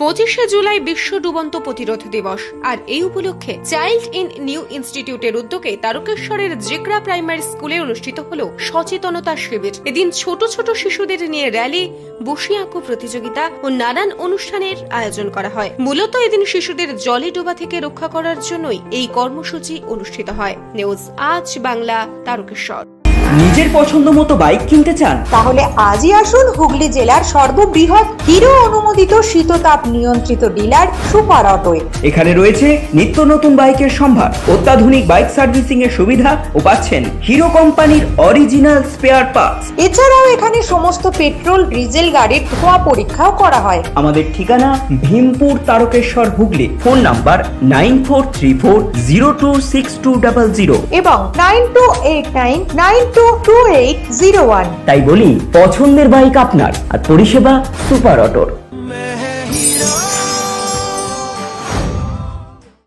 25শে জুলাই বিশ্ব ডুবন্ত প্রতিরোধ দিবস। আর এই উপলক্ষে চাইল্ড ইন নিউ ইনস্টিটিউটের উদ্যোগে তারকেশ্বরের জিগ্রা প্রাইমারি স্কুলে অনুষ্ঠিত হল সচেতনতা শিবির। এদিন ছোট ছোট শিশুদের নিয়ে র্যালি, বসি আঁকো প্রতিযোগিতা ও নানান অনুষ্ঠানের আয়োজন করা হয়। মূলত এদিন শিশুদের জলে ডোবা থেকে রক্ষা করার জন্যই এই কর্মসূচি অনুষ্ঠিত হয়। নিউজ আজ বাংলা, তারকেশ্বর। নিজের পছন্দ মতো বাইক কিনতে চান? তাহলে আজই আসুন হুগলি জেলার সর্ববৃহৎ হিরো অনুমোদিত শীততাপ নিয়ন্ত্রিত ডিলার সুপার অটোয়। এখানে রয়েছে নিত্য নতুন বাইকের সম্ভার, অত্যাধুনিক বাইক সার্ভিসিং এর সুবিধা ও পাচ্ছেন হিরো কোম্পানির অরিজিনাল স্পেয়ার পার্টস। এছাড়াও এখানে সমস্ত পেট্রোল, ডিজেল গাড়ির ধোঁয়া পরীক্ষাও করা হয়। আমাদের ঠিকানা ভীমপুর, তারকেশ্বর, হুগলি। ফোন নাম্বার 9434026200 এবং 9289922801। তাই বলি, পছন্দের বাইক আপনার আর পরিষেবা সুপার অটোর।